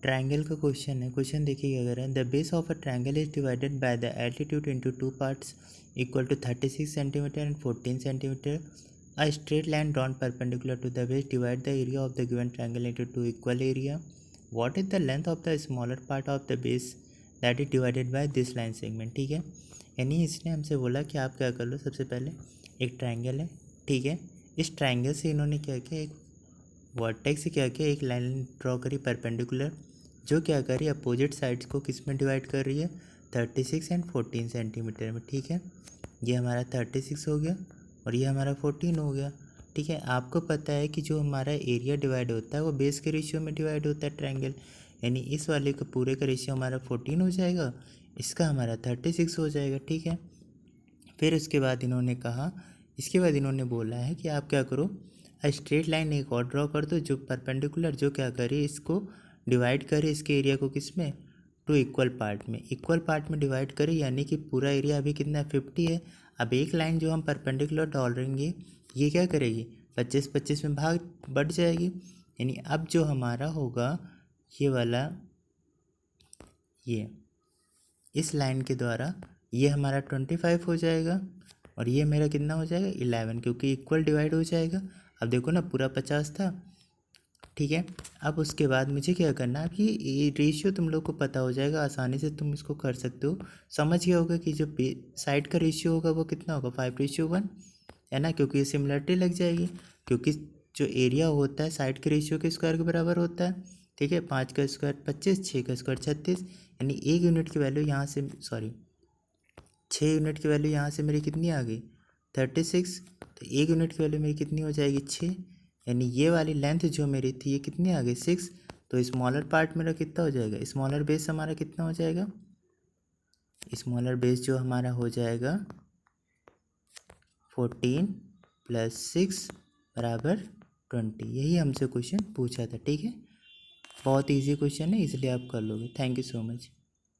Triangle का question है। Question देखिए क्या कर रहे हैं। The base of a triangle is divided by the altitude into two parts equal to 36 centimetre and 14 centimetre. A straight line drawn perpendicular to the base divide the area of the given triangle into two equal area. What is the length of the smaller part of the base that is divided by this line segment. ठीक है, यानी इसने हमसे बोला कि आप क्या कर लो, सबसे पहले एक ट्रायंगल है, ठीक है, इस ट्रायंगल से इन्होंने क्या किया, एक वर्टेक्स से क्या किया, एक लाइन ड्रॉ करी परपेंडिकुलर, जो क्या करी अपोजिट साइड्स को किस में डिवाइड कर रही है, 36 एंड 14 सेंटीमीटर में। ठीक है, ये हमारा 36 हो गया और ये हमारा 14 हो गया। ठीक है, आपको पता है कि जो हमारा एरिया डिवाइड होता है वो बेस के रेशियो में डिवाइड होता है ट्रायंगल, यानी इस वाले का पूरे का रेशियो हमारा 14 हो जाएगा, इसका हमारा 36 हो जाएगा। ठीक है, फिर उसके बाद इन्होंने कहा, इसके बाद इन्होंने बोला है कि आप क्या करो, स्ट्रेट लाइन एक और ड्रॉ कर दो जो परपेंडिकुलर, जो क्या करे, इसको डिवाइड करे, इसके एरिया को किस में, टू इक्वल पार्ट में, इक्वल पार्ट में डिवाइड करे, यानी कि पूरा एरिया अभी कितना है, 50 है। अब एक लाइन जो हम परपेंडिकुलर डालेंगे ये क्या करेगी, 25-25 में भाग बढ़ जाएगी, यानी अब जो हमारा होगा ये वाला, ये इस लाइन के द्वारा ये हमारा 25 हो जाएगा और ये मेरा कितना हो जाएगा, 11, क्योंकि इक्वल डिवाइड हो जाएगा। अब देखो ना, पूरा 50 था। ठीक है, अब उसके बाद मुझे क्या करना है, कि रेशियो तुम लोग को पता हो जाएगा, आसानी से तुम इसको कर सकते हो, समझ गया होगा कि जो साइड का रेशियो होगा वो कितना होगा, 5:1 है ना, क्योंकि ये सिमिलरिटी लग जाएगी, क्योंकि जो एरिया होता है साइड के रेशियो के स्क्वायर के बराबर होता है। ठीक है, 5 का स्क्वायर 25, 6 का स्क्वायर 36, यानी 1 यूनिट की वैल्यू यहाँ से, सॉरी 6 यूनिट की वैल्यू यहाँ से मेरी कितनी आ गई, 36, तो 1 यूनिट की वैल्यू मेरी कितनी हो जाएगी, 6, यानी ये वाली लेंथ जो मेरी थी ये कितनी आ गई, 6, तो स्मॉलर पार्ट मेरा कितना हो जाएगा, स्मॉलर बेस हमारा कितना हो जाएगा, स्मॉलर बेस जो हमारा हो जाएगा 14 + 6 = 20। यही हमसे क्वेश्चन पूछा था। ठीक है, बहुत इजी क्वेश्चन है, इसलिए आप कर लोगे। Thank you so much.